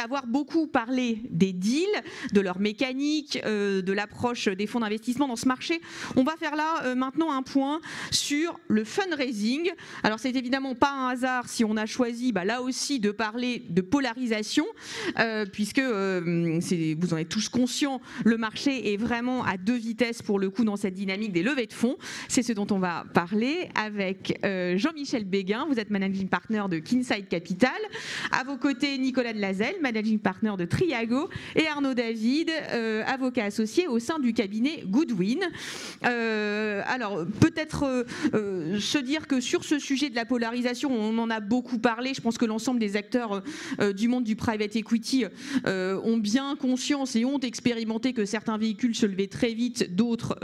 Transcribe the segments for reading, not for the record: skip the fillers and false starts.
avoir beaucoup parlé des deals, de leur mécanique, de l'approche des fonds d'investissement dans ce marché, on va faire là maintenant un point sur le fundraising. Alors c'est évidemment pas un hasard si on a choisi là aussi de parler de polarisation, puisque vous en êtes tous conscients, le marché est vraiment à deux vitesses pour le coup dans cette dynamique des levées de fonds. C'est ce dont on va parler avec Jean-Michel Béguin, vous êtes managing partner de Kinside Capital. À vos côtés, Nicolas Delazelle, managing partner de Triago, et Arnaud David, avocat associé au sein du cabinet Goodwin. Alors, peut-être se dire que sur ce sujet de la polarisation, on en a beaucoup parlé. Je pense que l'ensemble des acteurs du monde du private equity ont bien conscience et ont expérimenté que certains véhicules se levaient très vite, d'autres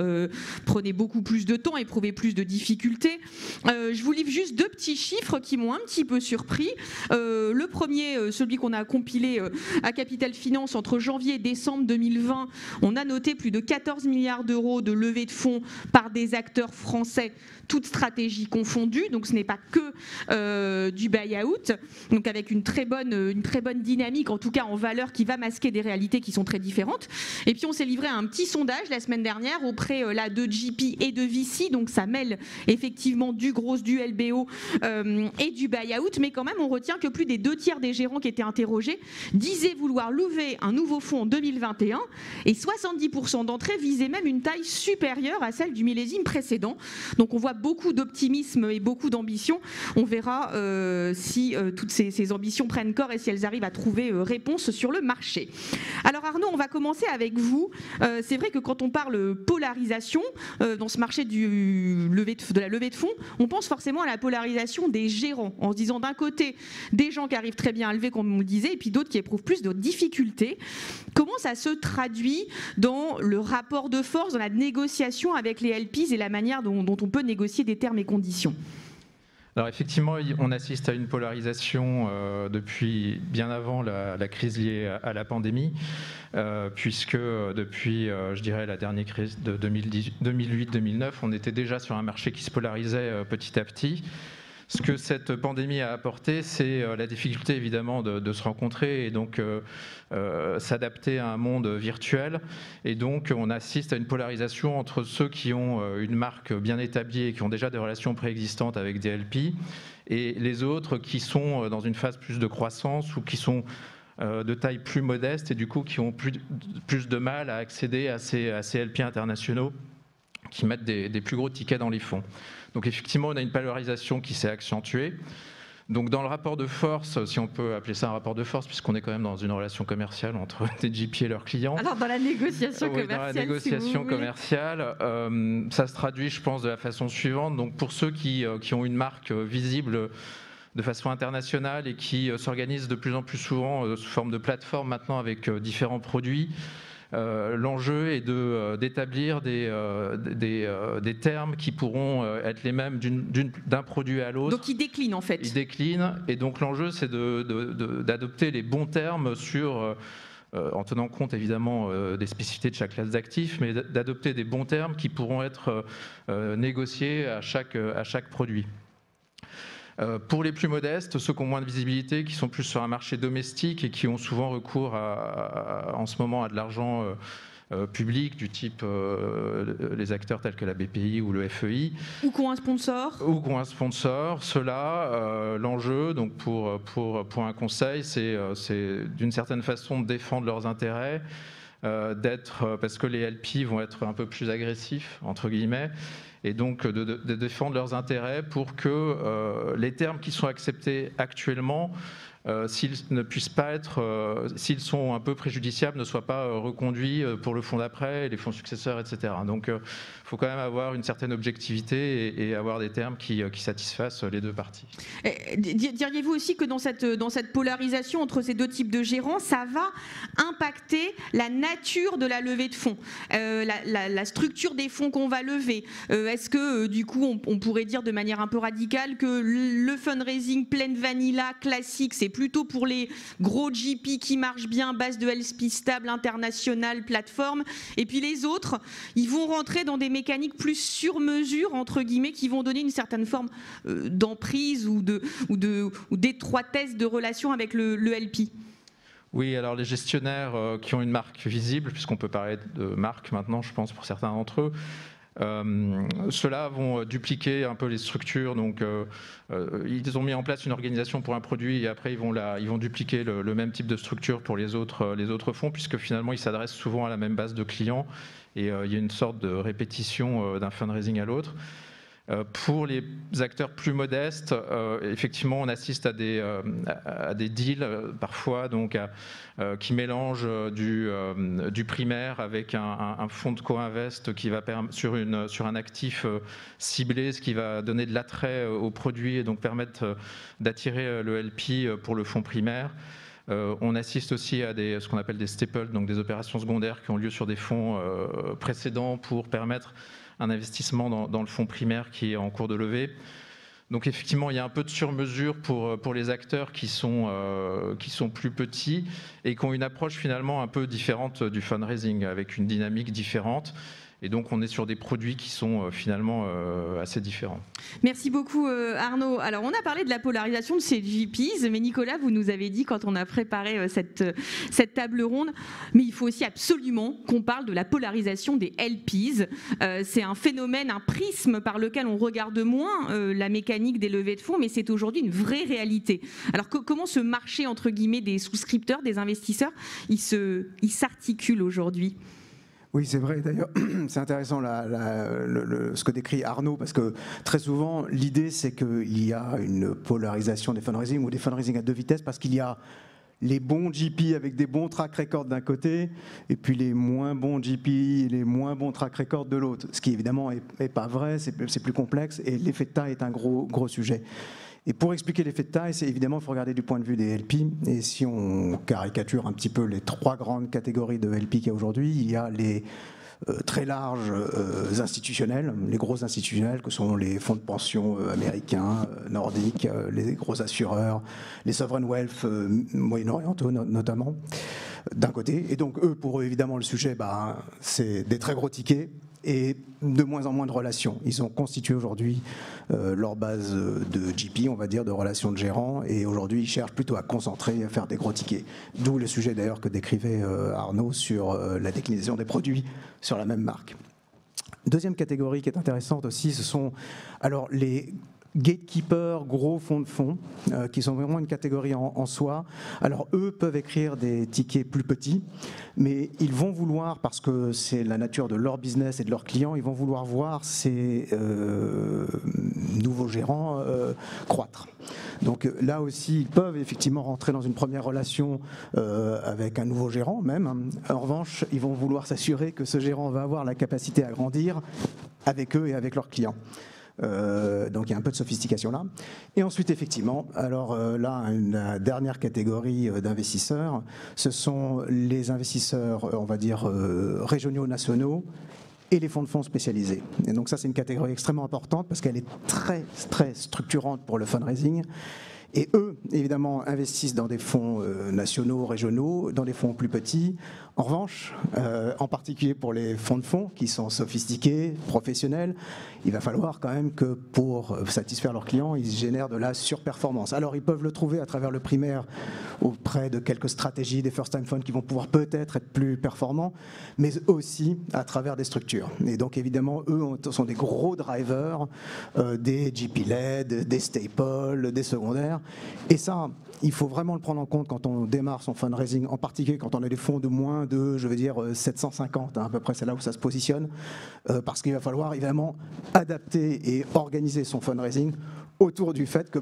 prenaient beaucoup plus de temps, éprouvaient plus de difficultés. Je vous livre juste deux petits chiffres qui m'ont un petit peu surpris. Le premier, celui qu'on a compilé à Capital Finance entre janvier et décembre 2020, on a noté plus de 14 milliards d'euros de levée de fonds par des acteurs français, toutes stratégies confondues, donc ce n'est pas que du buy-out, donc avec une très bonne dynamique, en tout cas en valeur, qui va masquer des réalités qui sont très différentes. Et puis on s'est livré à un petit sondage la semaine dernière auprès de GP et de VC, donc ça mêle effectivement du gros, du LBO et du buy-out, mais quand même on retient que plus des 2/3 des gérants qui étaient interrogés disaient vouloir lever un nouveau fonds en 2021, et 70% d'entre eux visaient même une taille supérieure à celle du millésime précédent. Donc on voit beaucoup d'optimisme et beaucoup d'ambition. On verra si toutes ces ambitions prennent corps et si elles arrivent à trouver réponse sur le marché. Alors Arnaud, on va commencer avec vous. C'est vrai que quand on parle polarisation dans ce marché de la levée de fonds, on pense forcément à la polarisation des gérants, en se disant d'un côté des gens qui arrivent très bien à lever, comme on le disait, et puis d'autres qui éprouvent plus de difficultés. Comment ça se traduit dans le rapport de force, dans la négociation avec les LPs et la manière dont on peut négocier des termes et conditions? Alors effectivement, on assiste à une polarisation depuis bien avant la crise liée à la pandémie, puisque depuis, je dirais, la dernière crise de 2008-2009, on était déjà sur un marché qui se polarisait petit à petit. Ce que cette pandémie a apporté, c'est la difficulté évidemment de se rencontrer et donc s'adapter à un monde virtuel. Et donc on assiste à une polarisation entre ceux qui ont une marque bien établie et qui ont déjà des relations préexistantes avec des LP, et les autres qui sont dans une phase plus de croissance ou qui sont de taille plus modeste et du coup qui ont plus de mal à accéder à ces LP internationaux qui mettent des plus gros tickets dans les fonds. Donc effectivement, on a une polarisation qui s'est accentuée. Donc dans le rapport de force, si on peut appeler ça un rapport de force, puisqu'on est quand même dans une relation commerciale entre des GP et leurs clients. Alors dans la négociation commerciale, dans la négociation commerciale, ça se traduit, je pense, de la façon suivante. Donc pour ceux qui ont une marque visible de façon internationale et qui s'organisent de plus en plus souvent sous forme de plateforme maintenant avec différents produits, l'enjeu est d'établir des termes qui pourront être les mêmes d'un produit à l'autre. Donc ils déclinent en fait. Ils déclinent, et donc l'enjeu c'est d'adopter les bons termes en tenant compte évidemment des spécificités de chaque classe d'actifs, mais d'adopter des bons termes qui pourront être négociés à chaque produit. Pour les plus modestes, ceux qui ont moins de visibilité, qui sont plus sur un marché domestique et qui ont souvent recours en ce moment à de l'argent public du type les acteurs tels que la BPI ou le FEI. Ou qui ont un sponsor. Ou qui ont un sponsor. Ceux-là, l'enjeu donc pour un conseil, c'est d'une certaine façon de défendre leurs intérêts, parce que les LP vont être un peu plus agressifs, entre guillemets, et donc de défendre leurs intérêts pour que les termes qui sont acceptés actuellement, s'ils ne puissent pas être, s'ils sont un peu préjudiciables, ne soient pas reconduits pour le fonds d'après, les fonds successeurs, etc. Donc il faut quand même avoir une certaine objectivité et avoir des termes qui satisfassent les deux parties. Diriez-vous aussi que dans cette polarisation entre ces deux types de gérants, ça va impacter la nature de la levée de fonds, la structure des fonds qu'on va lever? Est-ce que du coup on pourrait dire de manière un peu radicale que le fundraising plein vanilla classique, c'est plutôt pour les gros GP qui marchent bien, base de LP stable, international, plateforme, et puis les autres, ils vont rentrer dans des mécaniques plus sur mesure, entre guillemets, qui vont donner une certaine forme d'emprise ou d'étroitesse de relation avec le LP? Oui, alors les gestionnaires qui ont une marque visible, puisqu'on peut parler de marque maintenant, je pense, pour certains d'entre eux, ceux-là vont dupliquer un peu les structures. Donc, ils ont mis en place une organisation pour un produit et après ils vont dupliquer le même type de structure pour les autres fonds, puisque finalement ils s'adressent souvent à la même base de clients et il y a une sorte de répétition d'un fundraising à l'autre. Pour les acteurs plus modestes, effectivement, on assiste à des deals parfois donc qui mélangent du primaire avec un fonds de co-invest qui va sur un actif ciblé, ce qui va donner de l'attrait au produit et donc permettre d'attirer le LP pour le fonds primaire. On assiste aussi à ce qu'on appelle des staples, donc des opérations secondaires qui ont lieu sur des fonds précédents pour permettre un investissement dans le fonds primaire qui est en cours de levée. Donc effectivement, il y a un peu de sur-mesure pour les acteurs qui sont plus petits et qui ont une approche finalement un peu différente du fundraising, avec une dynamique différente. Et donc, on est sur des produits qui sont finalement assez différents. Merci beaucoup Arnaud. Alors, on a parlé de la polarisation de ces GPs, mais Nicolas, vous nous avez dit quand on a préparé cette table ronde, mais il faut aussi absolument qu'on parle de la polarisation des LPs. C'est un phénomène, un prisme par lequel on regarde moins la mécanique des levées de fonds, mais c'est aujourd'hui une vraie réalité. Alors, comment ce marché, entre guillemets, des souscripteurs, des investisseurs, il s'articule aujourd'hui ? Oui, c'est vrai. D'ailleurs, c'est intéressant ce que décrit Arnaud, parce que très souvent, l'idée, c'est qu'il y a une polarisation des fundraising ou des fundraising à deux vitesses, parce qu'il y a les bons GP avec des bons track records d'un côté, et puis les moins bons GP et les moins bons track records de l'autre. Ce qui, évidemment, n'est pas vrai, c'est plus complexe, et l'effet de taille est un gros sujet. Et pour expliquer l'effet de taille, c'est évidemment, il faut regarder du point de vue des LP. Et si on caricature un petit peu les trois grandes catégories de LP qu'il y a aujourd'hui, il y a les très larges institutionnels, les gros institutionnels que sont les fonds de pension américains, nordiques, les gros assureurs, les sovereign wealth moyen-orientaux notamment, d'un côté. Et donc pour eux, évidemment, le sujet, c'est des très gros tickets et de moins en moins de relations. Ils ont constitué aujourd'hui leur base de GP, on va dire, de relations de gérants, et aujourd'hui ils cherchent plutôt à concentrer, à faire des gros tickets. D'où le sujet d'ailleurs que décrivait Arnaud sur la déclinaison des produits sur la même marque. Deuxième catégorie qui est intéressante aussi, ce sont alors les gatekeepers, gros fonds de fonds, qui sont vraiment une catégorie en soi. Alors eux peuvent écrire des tickets plus petits, mais ils vont vouloir, parce que c'est la nature de leur business et de leurs clients, ils vont vouloir voir ces nouveaux gérants croître. Donc là aussi, ils peuvent effectivement rentrer dans une première relation avec un nouveau gérant même. En revanche, ils vont vouloir s'assurer que ce gérant va avoir la capacité à grandir avec eux et avec leurs clients. Donc il y a un peu de sophistication là. Et ensuite, effectivement, alors la dernière catégorie d'investisseurs, ce sont les investisseurs, on va dire, régionaux, nationaux, et les fonds de fonds spécialisés. Et donc ça, c'est une catégorie extrêmement importante parce qu'elle est très, très structurante pour le fundraising. Et eux, évidemment, investissent dans des fonds nationaux, régionaux, dans des fonds plus petits. En revanche, en particulier pour les fonds de fonds qui sont sophistiqués, professionnels, il va falloir quand même que pour satisfaire leurs clients, ils génèrent de la surperformance. Alors ils peuvent le trouver à travers le primaire auprès de quelques stratégies, des first-time funds qui vont pouvoir peut-être être plus performants, mais aussi à travers des structures. Et donc évidemment, eux sont des gros drivers des GP-led, des staples, des secondaires. Et ça, il faut vraiment le prendre en compte quand on démarre son fundraising, en particulier quand on a des fonds de moins de, 750, à peu près, c'est là où ça se positionne, parce qu'il va falloir évidemment adapter et organiser son fundraising autour du fait que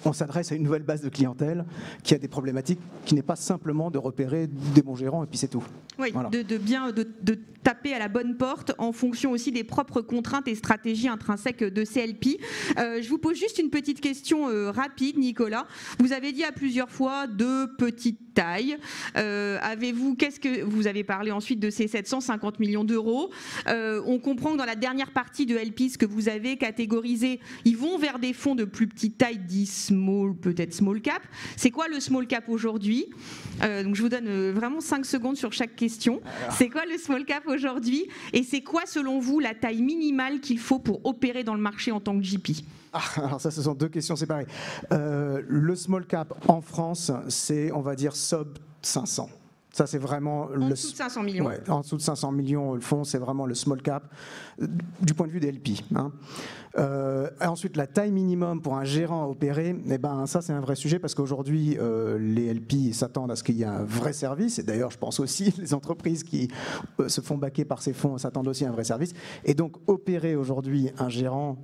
on s'adresse à une nouvelle base de clientèle qui a des problématiques, qui n'est pas simplement de repérer des bons gérants et puis c'est tout. Oui, voilà. de taper à la bonne porte en fonction aussi des propres contraintes et stratégies intrinsèques de CLP. Je vous pose juste une petite question rapide, Nicolas. Vous avez dit à plusieurs fois de petite taille. Qu'est-ce que vous avez parlé ensuite de ces 750 millions d'euros. On comprend que dans la dernière partie de LPs que vous avez catégorisé, ils vont vers des fonds de plus petite taille, dit small, peut-être small cap. C'est quoi le small cap aujourd'hui ? Donc je vous donne vraiment 5 secondes sur chaque question. C'est quoi le small cap aujourd'hui ? Et c'est quoi, selon vous, la taille minimale qu'il faut pour opérer dans le marché en tant que GP ? Alors ça, ce sont deux questions séparées. Le small cap en France, c'est, on va dire, sub 500. Ça, c'est vraiment en dessous de 500 millions. Ouais, en dessous de 500 millions, le fonds, c'est vraiment le small cap du point de vue des LP. Hein. Ensuite, la taille minimum pour un gérant à opérer, eh ben, ça, c'est un vrai sujet parce qu'aujourd'hui, les LP s'attendent à ce qu'il y ait un vrai service. Et d'ailleurs, je pense aussi les entreprises qui se font baquer par ces fonds s'attendent aussi à un vrai service. Et donc, opérer aujourd'hui un gérant,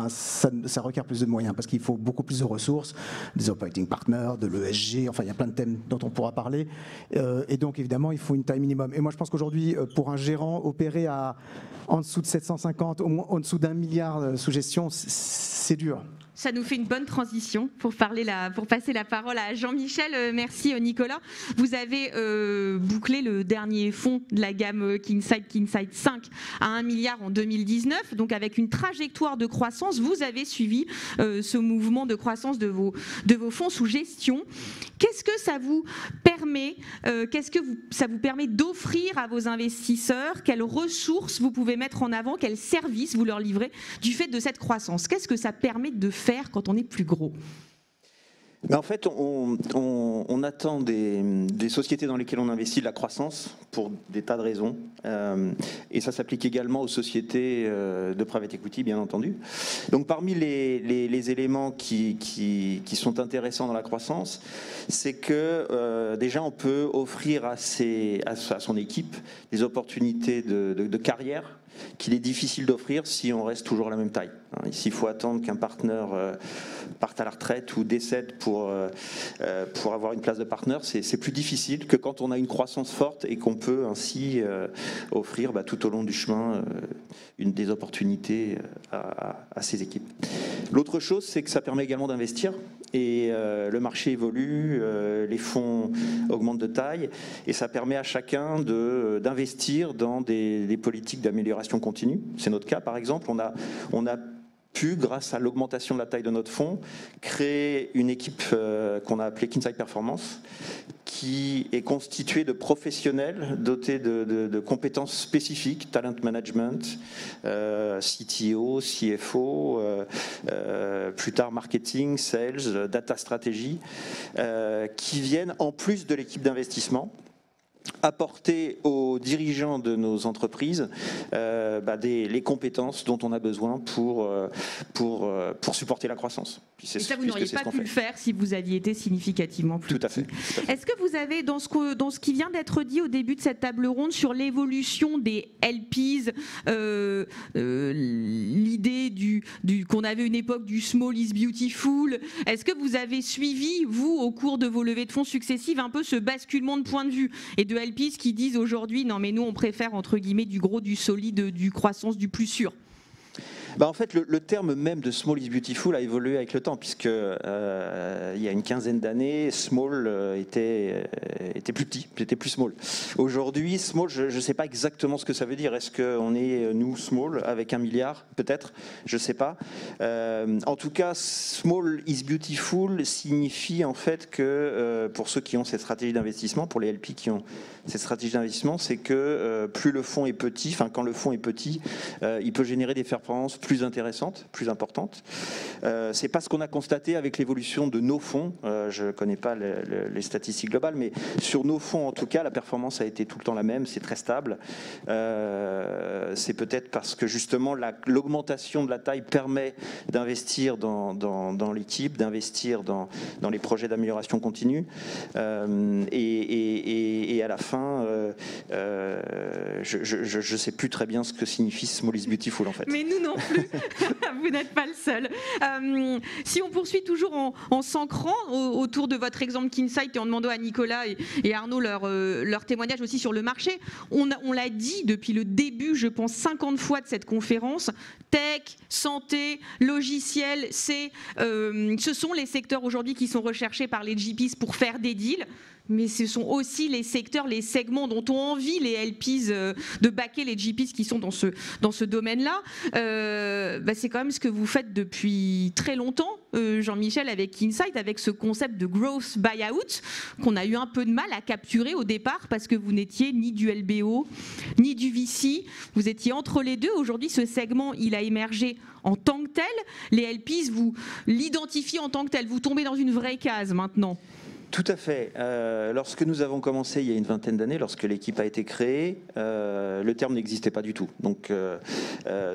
ça requiert plus de moyens parce qu'il faut beaucoup plus de ressources, des operating partners, de l'ESG, enfin, il y a plein de thèmes dont on pourra parler. Et donc, évidemment, il faut une taille minimum. Et moi, je pense qu'aujourd'hui, pour un gérant, opérer en dessous de 750, au moins en dessous d'1 milliard sous gestion, c'est dur. Ça nous fait une bonne transition pour passer la parole à Jean-Michel. Merci Nicolas. Vous avez bouclé le dernier fonds de la gamme KingSide 5 à 1 milliard en 2019. Donc avec une trajectoire de croissance, vous avez suivi ce mouvement de croissance de vos fonds sous gestion. Qu'est-ce que ça vous permet ça vous permet d'offrir à vos investisseurs? Quelles ressources vous pouvez mettre en avant? Quels services vous leur livrez du fait de cette croissance? Qu'est-ce que ça permet de faire quand on est plus gros? En fait, on attend des sociétés dans lesquelles on investit de la croissance pour des tas de raisons. Et ça s'applique également aux sociétés de private equity, bien entendu. Donc parmi les éléments qui sont intéressants dans la croissance, c'est que déjà on peut offrir à son équipe des opportunités de carrière qu'il est difficile d'offrir si on reste toujours à la même taille. S'il faut attendre qu'un partenaire parte à la retraite ou décède pour avoir une place de partenaire, c'est plus difficile que quand on a une croissance forte et qu'on peut ainsi offrir tout au long du chemin des opportunités à ses équipes. L'autre chose, c'est que ça permet également d'investir et le marché évolue, les fonds augmentent de taille et ça permet à chacun d'investir dans des politiques d'amélioration continue. C'est notre cas par exemple. On a pu, grâce à l'augmentation de la taille de notre fonds, créer une équipe qu'on a appelée KingSide Performance, qui est constituée de professionnels dotés de compétences spécifiques, talent management, CTO, CFO, plus tard marketing, sales, data stratégie, qui viennent en plus de l'équipe d'investissement apporter aux dirigeants de nos entreprises les compétences dont on a besoin pour supporter la croissance. Et ça, vous n'auriez pas pu le faire si vous aviez été significativement plus petit. Tout à fait. Est-ce que vous avez, dans ce qui vient d'être dit au début de cette table ronde sur l'évolution des LPs, l'idée qu'on avait une époque du small is beautiful, est-ce que vous avez suivi, vous, au cours de vos levées de fonds successives, un peu ce basculement de point de vue et de LPs qui disent aujourd'hui, non mais nous on préfère entre guillemets du gros, du solide, du croissance, du plus sûr? En fait, le terme même de small is beautiful a évolué avec le temps, puisque il y a une quinzaine d'années, small était plus petit, était plus small. Aujourd'hui, small, je ne sais pas exactement ce que ça veut dire. Est-ce qu'on est, nous, small, avec 1 milliard, peut-être? Je ne sais pas. En tout cas, small is beautiful signifie en fait que, pour ceux qui ont cette stratégie d'investissement, pour les LP qui ont cette stratégie d'investissement, c'est que plus le fonds est petit, enfin quand le fonds est petit, il peut générer des performances plus intéressantes, plus importantes. C'est pas ce qu'on a constaté avec l'évolution de nos fonds. Je connais pas les statistiques globales, mais sur nos fonds en tout cas, la performance a été tout le temps la même. C'est très stable. C'est peut-être parce que justement l'augmentation de la taille permet d'investir dans l'équipe, d'investir dans les projets d'amélioration continue. Et à la fin, je sais plus très bien ce que signifie small is beautiful en fait. Mais nous non plus. Vous n'êtes pas le seul. Si on poursuit toujours en s'ancrant autour de votre exemple KingSide et en demandant à Nicolas et Arnaud leur témoignage aussi sur le marché, on l'a dit depuis le début, je pense 50 fois de cette conférence, tech, santé, logiciel, ce sont les secteurs aujourd'hui qui sont recherchés par les GPs pour faire des deals. Mais ce sont aussi les secteurs, les segments dont ont envie les LPs de backer les GPs qui sont dans ce domaine-là. C'est quand même ce que vous faites depuis très longtemps, Jean-Michel, avec KingSide, avec ce concept de growth buyout qu'on a eu un peu de mal à capturer au départ parce que vous n'étiez ni du LBO, ni du VC. Vous étiez entre les deux. Aujourd'hui, ce segment, il a émergé en tant que tel. Les LPs, vous l'identifiez en tant que tel. Vous tombez dans une vraie case maintenant. Tout à fait. Lorsque nous avons commencé il y a une vingtaine d'années, lorsque l'équipe a été créée, le terme n'existait pas du tout. Donc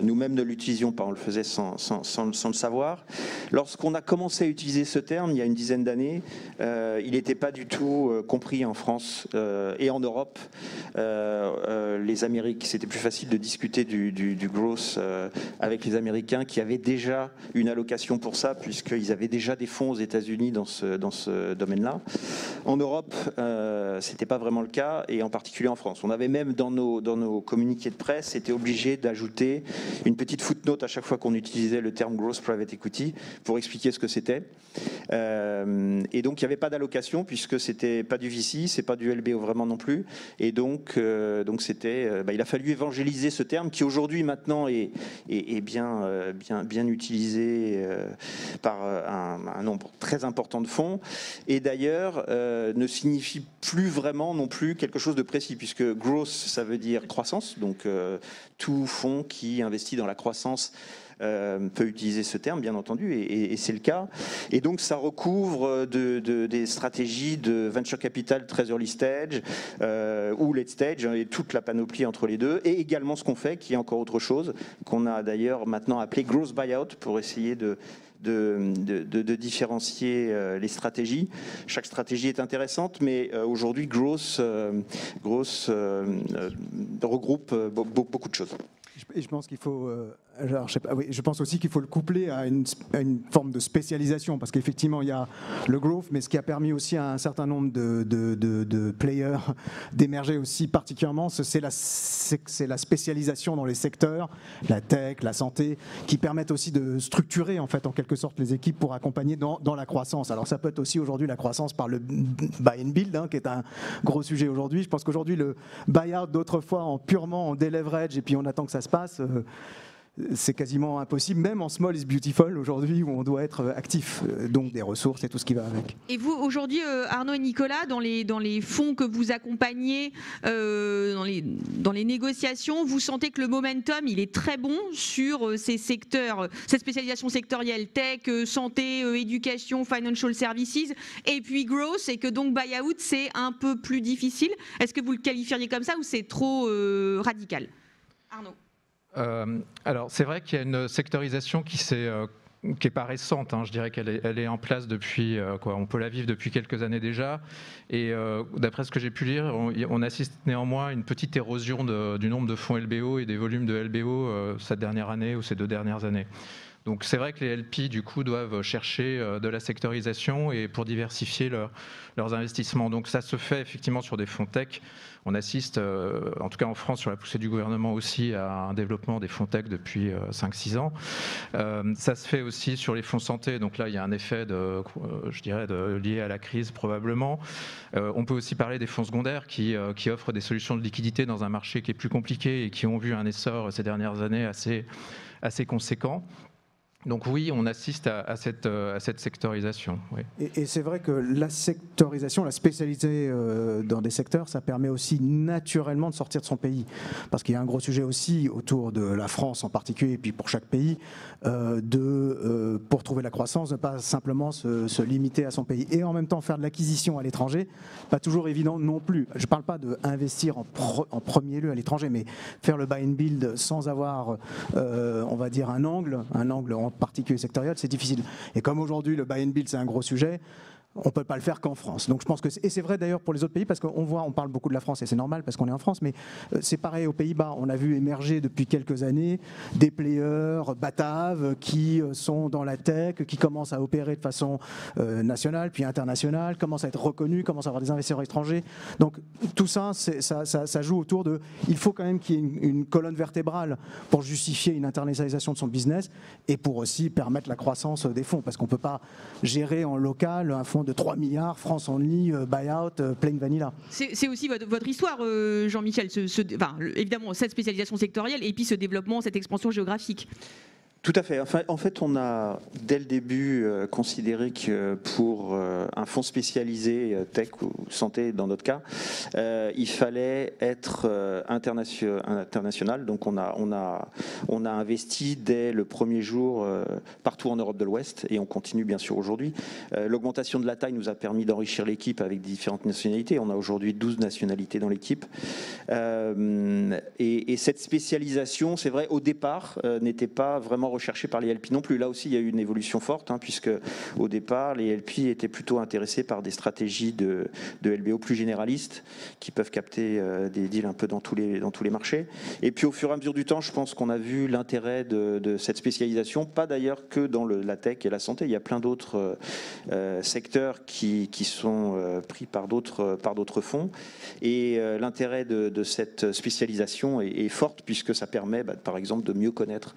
nous-mêmes ne l'utilisions pas, on le faisait sans le savoir. Lorsqu'on a commencé à utiliser ce terme il y a une dizaine d'années, il n'était pas du tout compris en France et en Europe. Les Américains, c'était plus facile de discuter du growth avec les Américains qui avaient déjà une allocation pour ça, puisqu'ils avaient déjà des fonds aux États-Unis dans ce domaine-là. En Europe, c'était pas vraiment le cas, et en particulier en France. On avait même dans nos communiqués de presse été obligé d'ajouter une petite footnote à chaque fois qu'on utilisait le terme Growth Private Equity pour expliquer ce que c'était. Et donc il n'y avait pas d'allocation puisque c'était pas du VC, c'est pas du LBO vraiment non plus. Et donc c'était, il a fallu évangéliser ce terme qui aujourd'hui maintenant est bien utilisé par un nombre très important de fonds. Et d'ailleurs ne signifie plus vraiment non plus quelque chose de précis, puisque growth, ça veut dire croissance, donc tout fonds qui investit dans la croissance peut utiliser ce terme, bien entendu, et c'est le cas. Et donc ça recouvre des stratégies de venture capital très early stage ou late stage, et toute la panoplie entre les deux, et également ce qu'on fait, qui est encore autre chose, qu'on a d'ailleurs maintenant appelé growth buyout, pour essayer de différencier les stratégies. Chaque stratégie est intéressante, mais aujourd'hui, growth regroupe beaucoup de choses. Et je pense qu'il faut, je pense aussi qu'il faut le coupler à une forme de spécialisation, parce qu'effectivement il y a le growth, mais ce qui a permis aussi à un certain nombre de players d'émerger aussi particulièrement, c'est la spécialisation dans les secteurs, la tech, la santé, qui permettent aussi de structurer en fait en quelque sorte les équipes pour accompagner dans la croissance. Alors ça peut être aussi aujourd'hui la croissance par le buy and build, qui est un gros sujet aujourd'hui. Je pense qu'aujourd'hui le buyout d'autrefois purement en deleverage et puis on attend que ça se passe, c'est quasiment impossible, même en small is beautiful aujourd'hui où on doit être actif, donc des ressources et tout ce qui va avec. Et vous aujourd'hui, Arnaud et Nicolas, dans les fonds que vous accompagnez, dans les négociations, vous sentez que le momentum il est très bon sur ces secteurs, cette spécialisation sectorielle tech, santé, éducation, financial services, et puis growth, et que donc buyout c'est un peu plus difficile. Est-ce que vous le qualifieriez comme ça ou c'est trop radical? Arnaud. Alors c'est vrai qu'il y a une sectorisation qui est pas récente, je dirais qu'elle est en place depuis on peut la vivre depuis quelques années déjà, et d'après ce que j'ai pu lire, on assiste néanmoins à une petite érosion du nombre de fonds LBO et des volumes de LBO cette dernière année ou ces 2 dernières années. Donc c'est vrai que les LP du coup doivent chercher de la sectorisation et pour diversifier leurs investissements. Donc ça se fait effectivement sur des fonds tech. On assiste, en tout cas en France, sur la poussée du gouvernement aussi, à un développement des fonds tech depuis 5-6 ans. Ça se fait aussi sur les fonds santé. Donc là, il y a un effet lié à la crise probablement. On peut aussi parler des fonds secondaires qui offrent des solutions de liquidité dans un marché qui est plus compliqué et qui ont vu un essor ces dernières années assez conséquent. Donc oui, on assiste à cette sectorisation. Oui. Et c'est vrai que la sectorisation, la spécialité dans des secteurs, ça permet aussi naturellement de sortir de son pays. Parce qu'il y a un gros sujet aussi autour de la France en particulier, et puis pour chaque pays, pour trouver la croissance, ne pas simplement se limiter à son pays. Et en même temps, faire de l'acquisition à l'étranger, pas toujours évident non plus. Je ne parle pas d'investir en premier lieu à l'étranger, mais faire le buy and build sans avoir, on va dire, un angle en particulier sectoriel, c'est difficile. Et comme aujourd'hui le buy and build c'est un gros sujet, on ne peut pas le faire qu'en France. Donc je pense que et c'est vrai d'ailleurs pour les autres pays, parce on parle beaucoup de la France et c'est normal parce qu'on est en France, mais c'est pareil aux Pays-Bas. On a vu émerger depuis quelques années des players bataves qui sont dans la tech, qui commencent à opérer de façon nationale puis internationale, commencent à être reconnus, commencent à avoir des investisseurs étrangers. Donc tout ça, ça joue autour de. Il faut quand même qu'il y ait une colonne vertébrale pour justifier une internationalisation de son business et pour aussi permettre la croissance des fonds, parce qu'on ne peut pas gérer en local un fonds de 3 milliards, France only, buyout, plain vanilla. C'est aussi votre histoire, Jean-Michel, évidemment cette spécialisation sectorielle et puis ce développement, cette expansion géographique. Tout à fait. Enfin, en fait, on a dès le début considéré que pour un fonds spécialisé tech ou santé, dans notre cas, il fallait être international. Donc, on a investi dès le premier jour partout en Europe de l'Ouest et on continue bien sûr aujourd'hui. L'augmentation de la taille nous a permis d'enrichir l'équipe avec différentes nationalités. On a aujourd'hui 12 nationalités dans l'équipe. Et cette spécialisation, c'est vrai, au départ, n'était pas vraiment recherché par les LP non plus. Là aussi, il y a eu une évolution forte, puisque au départ, les LP étaient plutôt intéressés par des stratégies de LBO plus généralistes, qui peuvent capter des deals un peu dans tous les marchés. Et puis, au fur et à mesure du temps, je pense qu'on a vu l'intérêt de cette spécialisation, pas d'ailleurs que dans la tech et la santé. Il y a plein d'autres secteurs qui sont pris par d'autres fonds. Et l'intérêt de cette spécialisation est forte, puisque ça permet, par exemple, de mieux connaître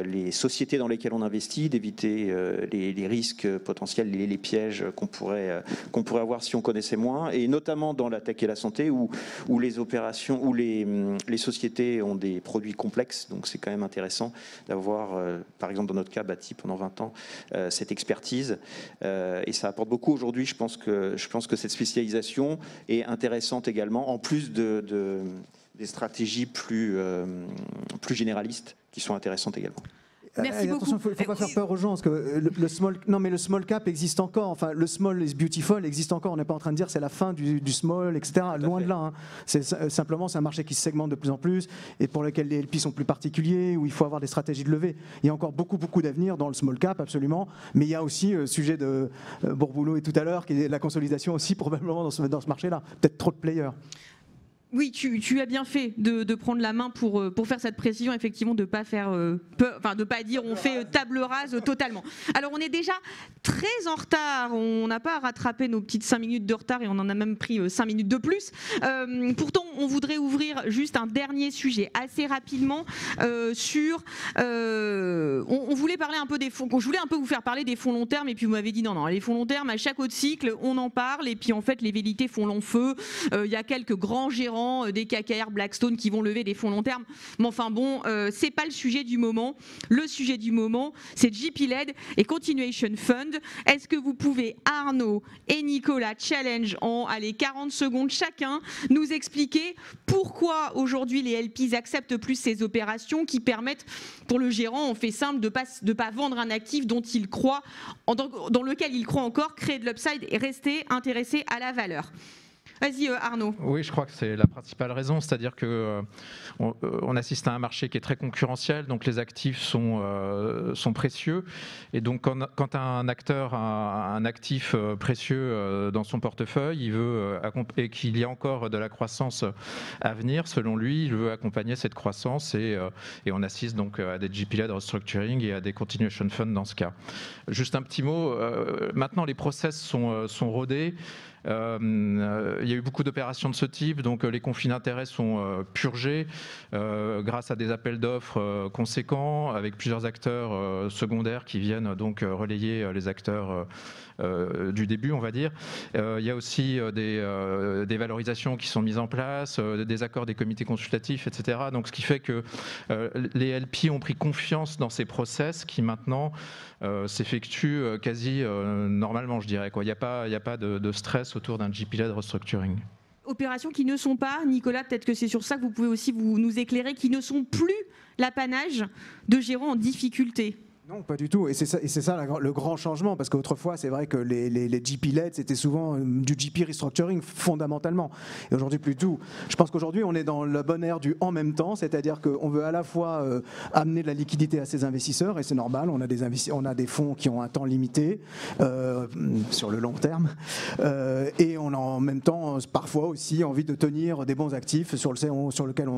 les sociétés dans lesquelles on investit, d'éviter les risques potentiels, les pièges qu'on pourrait avoir si on connaissait moins, et notamment dans la tech et la santé où les opérations, où les sociétés ont des produits complexes, donc c'est quand même intéressant d'avoir, par exemple dans notre cas, bâti pendant 20 ans cette expertise, et ça apporte beaucoup aujourd'hui. Je pense que cette spécialisation est intéressante également, en plus des stratégies plus généralistes qui sont intéressantes également. Merci beaucoup. Attention, il ne faut pas faire peur aux gens, parce que le small cap existe encore. Enfin, le small is beautiful existe encore. On n'est pas en train de dire que c'est la fin du small, etc. Loin de là. C'est simplement, c'est un marché qui se segmente de plus en plus et pour lequel les LP sont plus particuliers, où il faut avoir des stratégies de levée. Il y a encore beaucoup d'avenir dans le small cap, absolument. Mais il y a aussi le sujet de Bourboulot et tout à l'heure, qui est la consolidation aussi probablement dans ce marché-là. Peut-être trop de players. Oui, tu as bien fait de prendre la main pour faire cette précision, effectivement, de ne pas faire de pas dire on fait table rase totalement. Alors on est déjà très en retard, on n'a pas rattrapé nos petites 5 minutes de retard et on en a même pris 5 minutes de plus. Pourtant, on voudrait ouvrir juste un dernier sujet assez rapidement sur. On voulait parler un peu des fonds. Je voulais un peu vous faire parler des fonds long terme et puis vous m'avez dit non, les fonds long terme à chaque autre cycle on en parle et puis en fait les velléités font long feu. Il y a quelques grands gérants des KKR, Blackstone qui vont lever des fonds long terme. Mais enfin bon, c'est pas le sujet du moment. Le sujet du moment, c'est JP-led et Continuation Fund. Est-ce que vous pouvez, Arnaud et Nicolas, challenge en 40 secondes chacun, nous expliquer pourquoi aujourd'hui les LPs acceptent plus ces opérations qui permettent, pour le gérant, on fait simple, de pas vendre un actif dont il croit, dans lequel il croit encore, créer de l'upside et rester intéressé à la valeur. Vas-y Arnaud. Oui, je crois que c'est la principale raison, c'est-à-dire que on assiste à un marché qui est très concurrentiel, donc les actifs sont précieux, et donc quand un acteur a un actif précieux dans son portefeuille, il veut et qu'il y a encore de la croissance à venir, selon lui, il veut accompagner cette croissance et on assiste donc à des GP-led restructuring et à des continuation funds dans ce cas. Juste un petit mot, maintenant les process sont rodés. Il y a eu beaucoup d'opérations de ce type, donc les conflits d'intérêts sont purgés grâce à des appels d'offres conséquents avec plusieurs acteurs secondaires qui viennent donc relayer les acteurs du début, on va dire. Il y a aussi des valorisations qui sont mises en place, des accords des comités consultatifs, etc. Donc ce qui fait que les LP ont pris confiance dans ces process qui maintenant s'effectuent quasi normalement, je dirais. Il n'y a pas de stress autour d'un GP-led restructuring. Opérations qui ne sont pas, Nicolas, peut-être que c'est sur ça que vous pouvez aussi nous éclairer, qui ne sont plus l'apanage de gérants en difficulté. Non, pas du tout. Et c'est ça le grand changement, parce qu'autrefois, c'est vrai que les GP-led, c'était souvent du GP restructuring fondamentalement. Et aujourd'hui, plus tout. Je pense qu'aujourd'hui, on est dans la bonne ère du en même temps, c'est-à-dire qu'on veut à la fois amener de la liquidité à ses investisseurs, et c'est normal, on a des fonds qui ont un temps limité sur le long terme, et on a en même temps parfois aussi envie de tenir des bons actifs sur lequel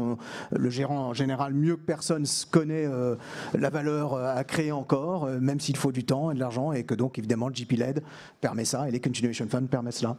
le gérant en général, mieux que personne, connaît la valeur à créer encore, même s'il faut du temps et de l'argent, et que donc évidemment le GP-led permet ça et les Continuation Funds permettent cela.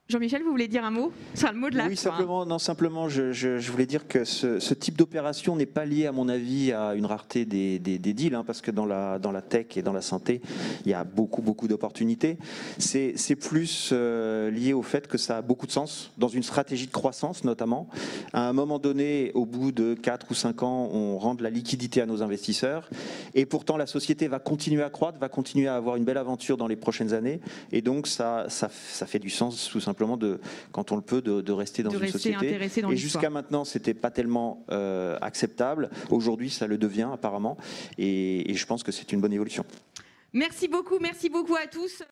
Jean-Michel, vous voulez dire un mot? C'est le mot de la Oui, fin. simplement, je voulais dire que ce type d'opération n'est pas lié, à mon avis, à une rareté des deals, parce que dans la tech et dans la santé, il y a beaucoup d'opportunités. C'est plus lié au fait que ça a beaucoup de sens, dans une stratégie de croissance notamment. À un moment donné, au bout de 4 ou 5 ans, on rend de la liquidité à nos investisseurs, et pourtant la société va continuer à croître, va continuer à avoir une belle aventure dans les prochaines années, et donc ça fait du sens tout simplement quand on le peut, de rester dans une société. Et jusqu'à maintenant, c'était pas tellement acceptable. Aujourd'hui, ça le devient apparemment, et je pense que c'est une bonne évolution. Merci beaucoup à tous.